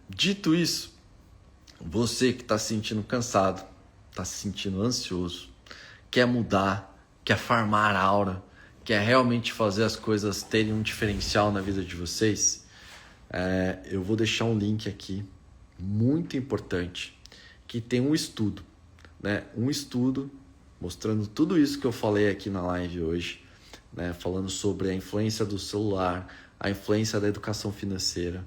Speaker 1: Dito isso, você que está se sentindo cansado, está se sentindo ansioso, quer mudar, quer farmar aura, quer realmente fazer as coisas terem um diferencial na vida de vocês, eu vou deixar um link aqui muito importante que tem um estudo, né? Um estudo mostrando tudo isso que eu falei aqui na live hoje, né? Falando sobre a influência do celular, a influência da educação financeira,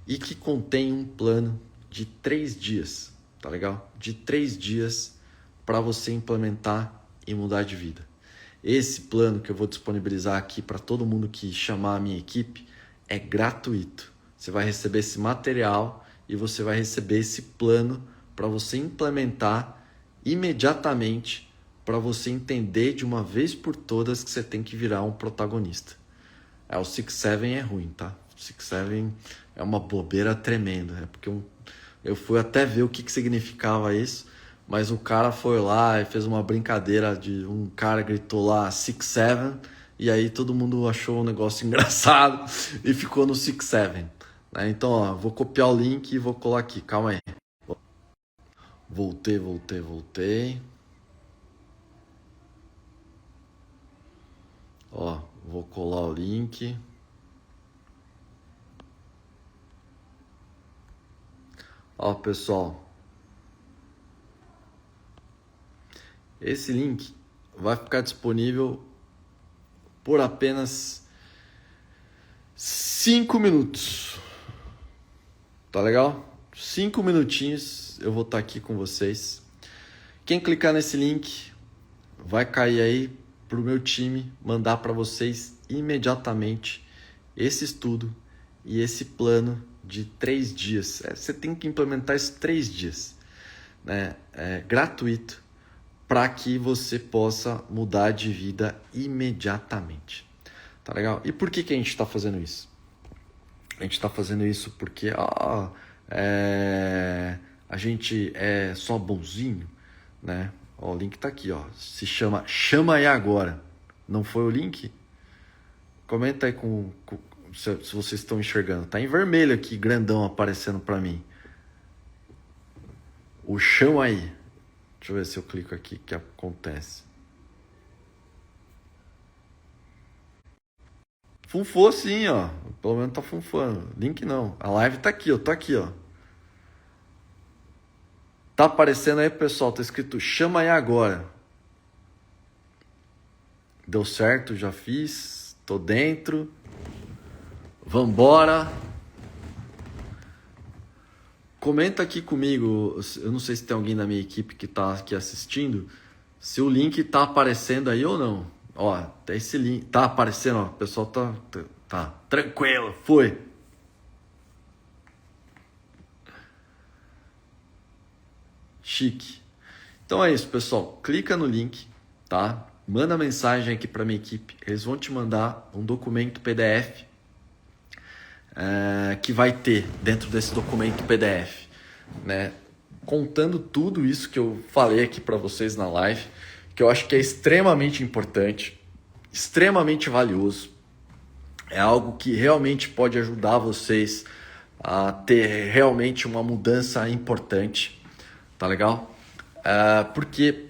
Speaker 1: e que contém um plano de 3 dias, tá legal? De 3 dias para você implementar e mudar de vida. Esse plano que eu vou disponibilizar aqui para todo mundo que chamar a minha equipe é gratuito. Você vai receber esse material e você vai receber esse plano para você implementar imediatamente, para você entender de uma vez por todas que você tem que virar um protagonista. O 6-7 é ruim, tá? O 6-7 é uma bobeira tremenda. É porque eu fui até ver o que significava isso, mas o cara foi lá e fez uma brincadeira de um cara gritou lá 6-7 e aí todo mundo achou um negócio engraçado e ficou no 6-7. Né? Então, ó, vou copiar o link e vou colar aqui. Calma aí. Voltei. Ó, vou colar o link. Ó, pessoal. Esse link vai ficar disponível por apenas 5 minutos. Tá legal? 5 minutinhos eu vou estar aqui com vocês. Quem clicar nesse link vai cair aí pro meu time mandar para vocês imediatamente esse estudo e esse plano de 3 dias. Você tem que implementar esses 3 dias, né? Gratuito, para que você possa mudar de vida imediatamente. Tá legal? E por que a gente está fazendo isso? A gente está fazendo isso porque a gente é só bonzinho, né? Ó, o link tá aqui, ó. Se chama aí agora. Não foi o link? Comenta aí se vocês estão enxergando. Tá em vermelho aqui, grandão aparecendo para mim. O chama aí. Deixa eu ver se eu clico aqui o que acontece. Funfou sim, ó. Pelo menos tá funfando. Link não. A live tá aqui, ó. Tô aqui, ó. Tá aparecendo aí, pessoal. Tá escrito chama aí agora. Deu certo, já fiz. Tô dentro. Vambora. Comenta aqui comigo. Eu não sei se tem alguém da minha equipe que tá aqui assistindo. Se o link tá aparecendo aí ou não. Ó, tem esse link. Tá aparecendo, ó. O pessoal tá tranquilo. Foi. Chique. Então é isso, pessoal. Clica no link, tá? Manda mensagem aqui para minha equipe. Eles vão te mandar um documento PDF que vai ter dentro desse documento PDF, né? Contando tudo isso que eu falei aqui para vocês na live, que eu acho que é extremamente importante, extremamente valioso. É algo que realmente pode ajudar vocês a ter realmente uma mudança importante, tá legal? Porque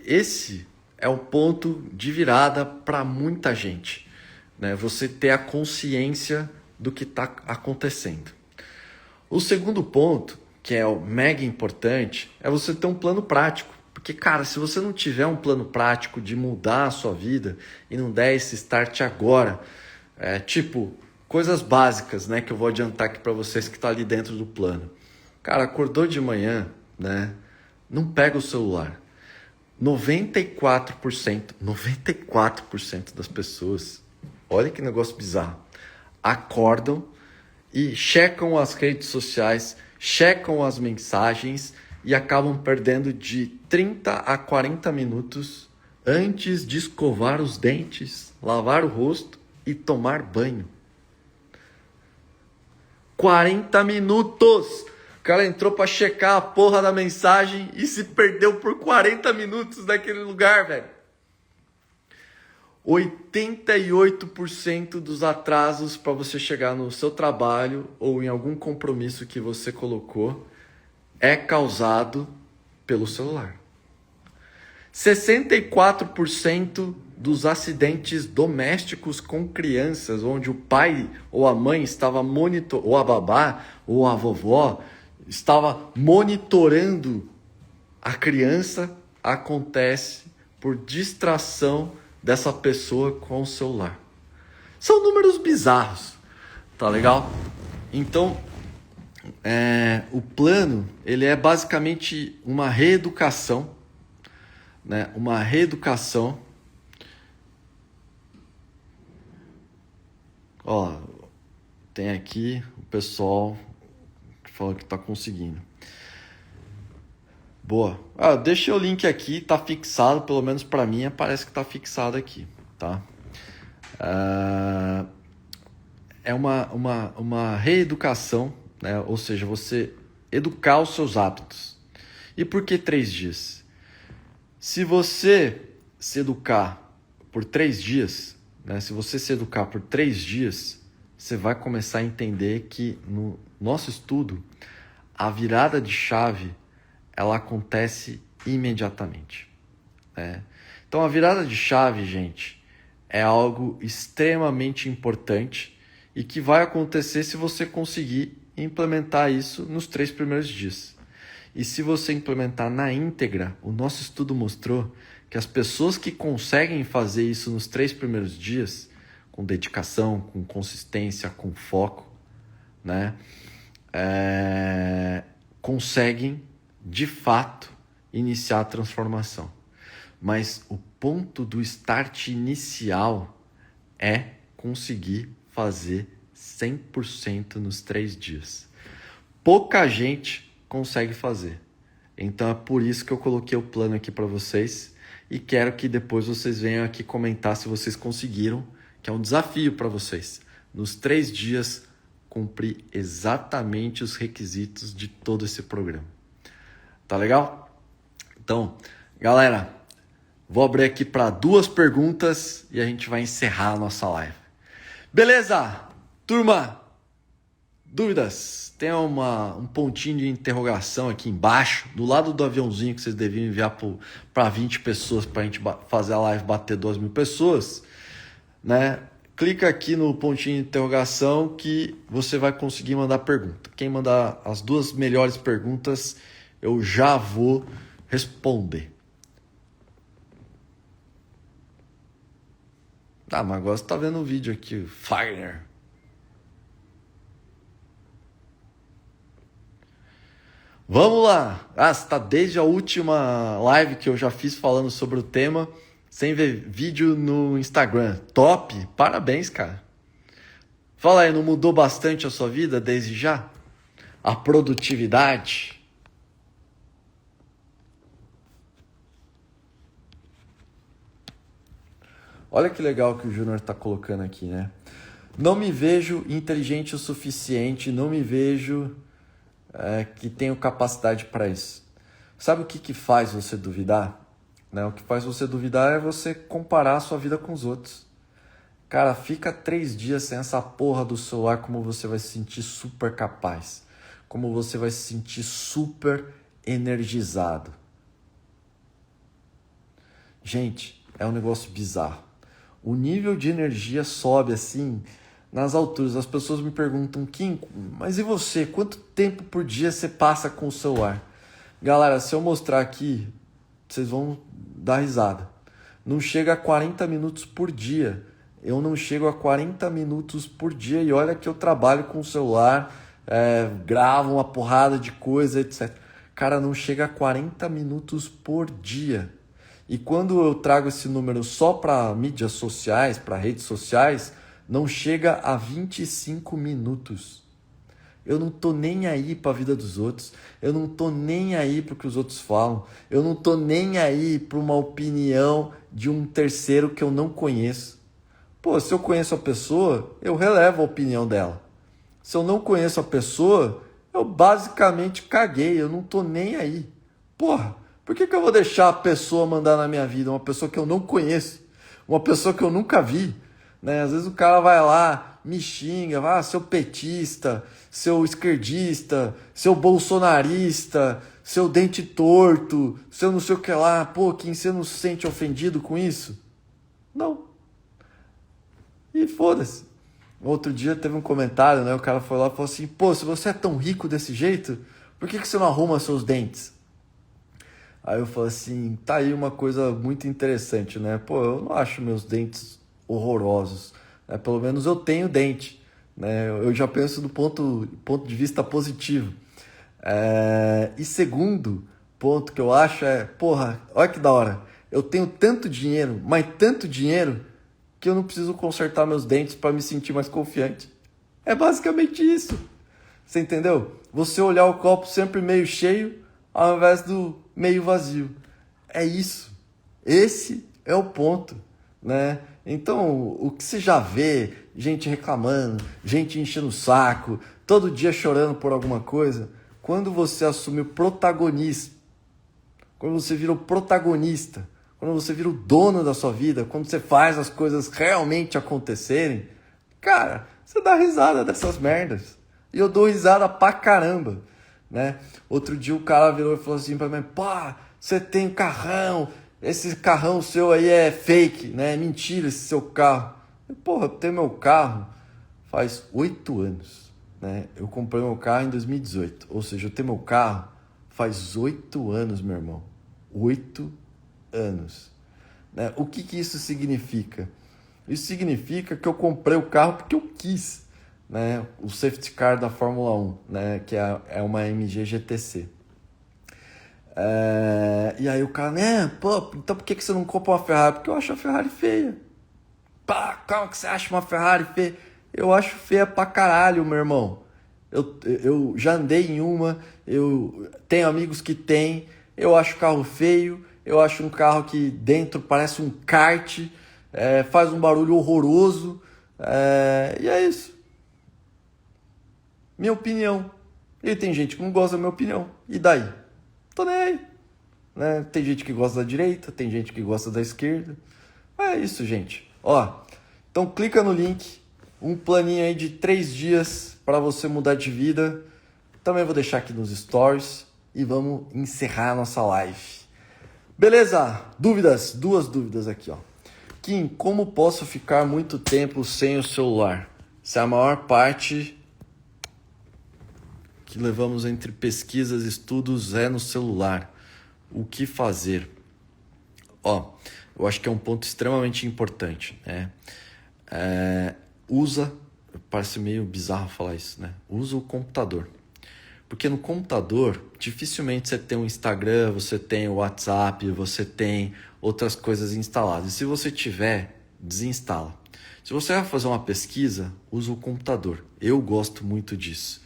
Speaker 1: esse é o ponto de virada para muita gente, né? Você ter a consciência do que está acontecendo. O segundo ponto, que é o mega importante, é você ter um plano prático. Porque, cara, se você não tiver um plano prático de mudar a sua vida e não der esse start agora, tipo, coisas básicas, né, que eu vou adiantar aqui para vocês que tá ali dentro do plano. Cara, acordou de manhã, né, não pega o celular. 94% das pessoas, olha que negócio bizarro, acordam e checam as redes sociais, checam as mensagens e acabam perdendo de 30 a 40 minutos antes de escovar os dentes, lavar o rosto e tomar banho. 40 minutos! O cara entrou para checar a porra da mensagem e se perdeu por 40 minutos naquele lugar, velho. 88% dos atrasos para você chegar no seu trabalho ou em algum compromisso que você colocou é causado pelo celular. 64% dos acidentes domésticos com crianças, onde o pai ou a mãe estava ou a babá ou a vovó estava monitorando a criança, acontece por distração dessa pessoa com o celular. São números bizarros, tá legal? Então, o plano, ele é basicamente uma reeducação, né? Uma reeducação. Ó, tem aqui o pessoal que fala que tá conseguindo. Boa. Deixei o link aqui, tá fixado, pelo menos para mim parece que tá fixado aqui, tá? É uma reeducação, né? Ou seja, você educar os seus hábitos. E por que 3 dias? Se você se educar por 3 dias, né? Se você se educar por 3 dias, você vai começar a entender que no nosso estudo, a virada de chave ela acontece imediatamente, né? Então a virada de chave, gente, é algo extremamente importante e que vai acontecer se você conseguir implementar isso nos 3 primeiros dias. E se você implementar na íntegra, o nosso estudo mostrou que as pessoas que conseguem fazer isso nos 3 primeiros dias, com dedicação, com consistência, com foco, né, conseguem de fato iniciar a transformação. Mas o ponto do start inicial é conseguir fazer 100% nos 3 dias. Pouca gente consegue fazer. Então é por isso que eu coloquei o plano aqui para vocês e quero que depois vocês venham aqui comentar se vocês conseguiram, que é um desafio para vocês. Nos 3 dias, cumprir exatamente os requisitos de todo esse programa. Tá legal? Então, galera, vou abrir aqui para 2 perguntas e a gente vai encerrar a nossa live. Beleza? Turma, dúvidas? Tem um pontinho de interrogação aqui embaixo, do lado do aviãozinho que vocês deviam enviar para 20 pessoas para a gente fazer a live bater 2.000 pessoas, né? Clica aqui no pontinho de interrogação que você vai conseguir mandar pergunta. Quem mandar as 2 melhores perguntas, eu já vou responder. Mas agora você tá vendo o vídeo aqui, Fire. Vamos lá! Você tá desde a última live que eu já fiz falando sobre o tema, sem ver vídeo no Instagram. Top! Parabéns, cara. Fala aí, não mudou bastante a sua vida desde já? A produtividade? Olha que legal que o Júnior está colocando aqui, né? Não me vejo inteligente o suficiente, não me vejo que tenho capacidade para isso. Sabe o que faz você duvidar? Né? O que faz você duvidar é você comparar a sua vida com os outros. Cara, fica 3 dias sem essa porra do celular, como você vai se sentir super capaz. Como você vai se sentir super energizado. Gente, é um negócio bizarro. O nível de energia sobe assim nas alturas. As pessoas me perguntam, Kim, mas e você? Quanto tempo por dia você passa com o celular? Galera, se eu mostrar aqui, vocês vão dar risada. Não chega a 40 minutos por dia. Eu não chego a 40 minutos por dia e olha que eu trabalho com o celular, gravo uma porrada de coisa, etc. Cara, não chega a 40 minutos por dia. E quando eu trago esse número só para mídias sociais, para redes sociais, não chega a 25 minutos. Eu não tô nem aí pra vida dos outros. Eu não tô nem aí pro que os outros falam. Eu não tô nem aí pra uma opinião de um terceiro que eu não conheço. Pô, se eu conheço a pessoa, eu relevo a opinião dela. Se eu não conheço a pessoa, eu basicamente caguei. Eu não tô nem aí. Porra, por que eu vou deixar a pessoa mandar na minha vida? Uma pessoa que eu não conheço. Uma pessoa que eu nunca vi. Né? Às vezes o cara vai lá, me xinga, seu petista, seu esquerdista, seu bolsonarista, seu dente torto, seu não sei o que lá. Pô, quem você não se sente ofendido com isso? Não. E foda-se. Outro dia teve um comentário, né? O cara foi lá e falou assim, pô, se você é tão rico desse jeito, por que você não arruma seus dentes? Aí eu falei assim, tá aí uma coisa muito interessante, né? Pô, eu não acho meus dentes horrorosos, né? Pelo menos eu tenho dente, né? Eu já penso do ponto de vista positivo. E segundo ponto que eu acho é, porra, olha que da hora, eu tenho tanto dinheiro, mas tanto dinheiro, que eu não preciso consertar meus dentes para me sentir mais confiante. É basicamente isso. Você entendeu? Você olhar o copo sempre meio cheio, ao invés do meio vazio. É isso. Esse é o ponto, né? Então, o que você já vê, gente reclamando, gente enchendo o saco, todo dia chorando por alguma coisa, quando você assume o protagonismo, quando você vira o protagonista, quando você vira o dono da sua vida, quando você faz as coisas realmente acontecerem, cara, você dá risada dessas merdas. E eu dou risada pra caramba, né? Outro dia o cara virou e falou assim pra mim, pá, você tem carrão, esse carrão seu aí é fake, né? É mentira esse seu carro. Porra, eu tenho meu carro faz 8 anos, né? Eu comprei meu carro em 2018, ou seja, eu tenho meu carro faz 8 anos, meu irmão. 8 anos. Né? O que isso significa? Isso significa que eu comprei o carro porque eu quis, né? O safety car da Fórmula 1, né? Que é uma MG GTC. E aí o cara, né? Pô, então por que você não compra uma Ferrari? Porque eu acho a Ferrari feia. Pá, calma que você acha uma Ferrari feia? Eu acho feia pra caralho, meu irmão. Eu já andei em uma, eu tenho amigos que têm, eu acho carro feio, eu acho um carro que dentro parece um kart, faz um barulho horroroso, e é isso. Minha opinião. E tem gente que não gosta da minha opinião, e daí? Tô nem aí. Né? Tem gente que gosta da direita, tem gente que gosta da esquerda. É isso, gente. Ó, então clica no link, um planinho aí de 3 dias para você mudar de vida. Também vou deixar aqui nos stories e vamos encerrar a nossa live. Beleza? Dúvidas? 2 dúvidas aqui, ó. Kim, como posso ficar muito tempo sem o celular? Se a maior parte que levamos entre pesquisas e estudos é no celular. O que fazer? Ó, eu acho que é um ponto extremamente importante, né? Parece meio bizarro falar isso, né? Usa o computador. Porque no computador, dificilmente você tem um Instagram, você tem o WhatsApp, você tem outras coisas instaladas. E se você tiver, desinstala. Se você vai fazer uma pesquisa, usa o computador. Eu gosto muito disso,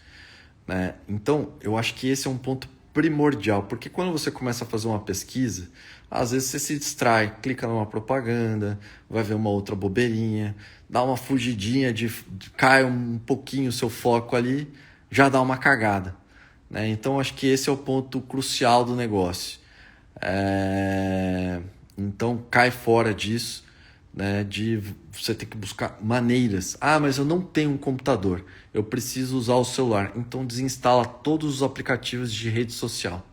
Speaker 1: né? Então, eu acho que esse é um ponto primordial, porque quando você começa a fazer uma pesquisa, às vezes você se distrai, clica numa propaganda, vai ver uma outra bobeirinha, dá uma fugidinha, cai um pouquinho o seu foco ali, já dá uma cagada, né? Então acho que esse é o ponto crucial do negócio. Então cai fora disso, né? De você ter que buscar maneiras. Ah, mas eu não tenho um computador, eu preciso usar o celular. Então desinstala todos os aplicativos de rede social.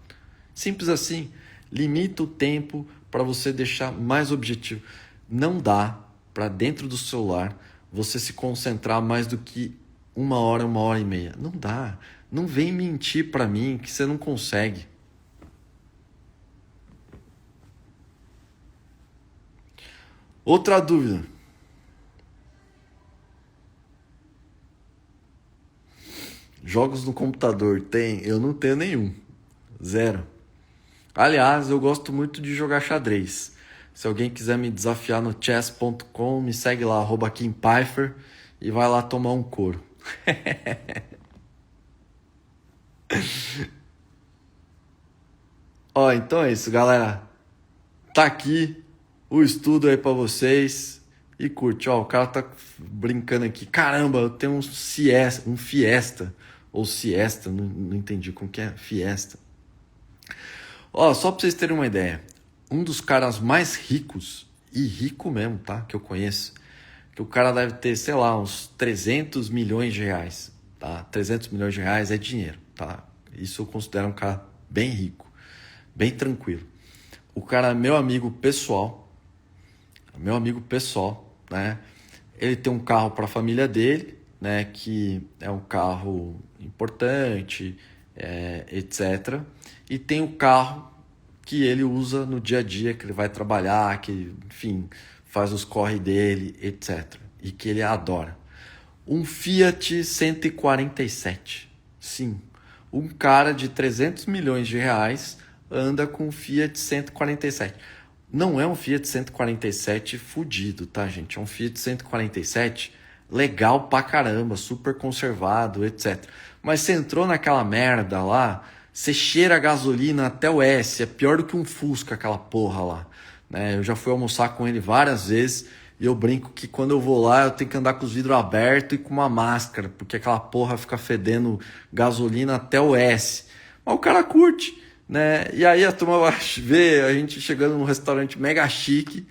Speaker 1: Simples assim. Limita o tempo para você deixar mais objetivo. Não dá para dentro do celular você se concentrar mais do que 1 hora e meia. Não dá. Não vem mentir para mim que você não consegue. Outra dúvida. Jogos no computador tem? Eu não tenho nenhum. 0. Aliás, eu gosto muito de jogar xadrez. Se alguém quiser me desafiar no chess.com, me segue lá, @KimPfeiffer, e vai lá tomar um couro. Ó, então é isso, galera. Tá aqui o estudo aí pra vocês. E curte, ó, o cara tá brincando aqui. Caramba, eu tenho um Fiesta. Ou Siesta, não entendi como que é. Fiesta. Ó, só pra vocês terem uma ideia. Um dos caras mais ricos, e rico mesmo, tá? Que eu conheço. Que o cara deve ter, sei lá, uns 300 milhões de reais, tá? 300 milhões de reais é dinheiro, tá? Isso eu considero um cara bem rico, bem tranquilo. O cara é meu amigo pessoal, né? Ele tem um carro para a família dele, né? Que é um carro importante, etc. E tem o carro que ele usa no dia a dia, que ele vai trabalhar, que, enfim, faz os corre dele, etc. E que ele adora. Um Fiat 147. Sim, um cara de 300 milhões de reais anda com um Fiat 147. Não é um Fiat 147 fudido, tá, gente? É um Fiat 147 legal pra caramba, super conservado, etc. Mas você entrou naquela merda lá, você cheira a gasolina até o S, é pior do que um Fusca aquela porra lá. Né? Eu já fui almoçar com ele várias vezes e eu brinco que quando eu vou lá eu tenho que andar com os vidros abertos e com uma máscara, porque aquela porra fica fedendo gasolina até o S. Mas o cara curte, né? E aí a turma vai ver a gente chegando num restaurante mega chique,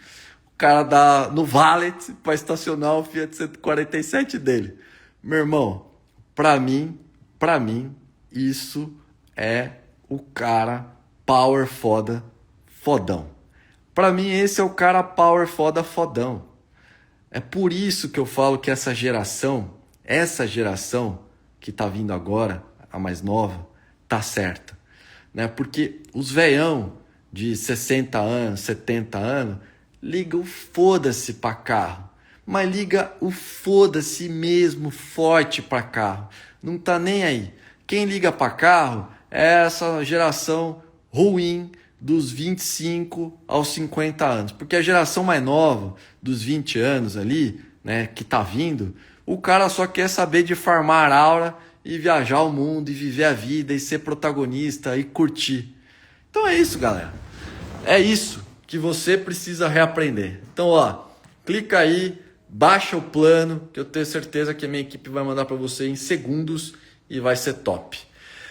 Speaker 1: o cara dá no valet para estacionar o Fiat 147 dele. Meu irmão, pra mim, isso é o cara power foda, fodão. Pra mim esse é o cara power foda, fodão. É por isso que eu falo que essa geração que tá vindo agora, a mais nova, tá certa. Né? Porque os veião de 60 anos, 70 anos, liga o foda-se pra carro. Mas liga o foda-se mesmo forte pra carro. Não tá nem aí. Quem liga pra carro é essa geração ruim dos 25 aos 50 anos. Porque a geração mais nova, dos 20 anos ali, né, que tá vindo, o cara só quer saber de farmar aura e viajar o mundo e viver a vida e ser protagonista e curtir. Então é isso, galera. É isso que você precisa reaprender. Então, ó, clica aí, baixa o plano, que eu tenho certeza que a minha equipe vai mandar para você em segundos e vai ser top.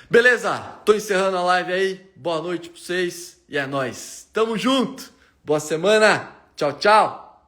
Speaker 1: Beleza? Tô encerrando a live aí. Boa noite para vocês e é nóis. Tamo junto. Boa semana. Tchau, tchau.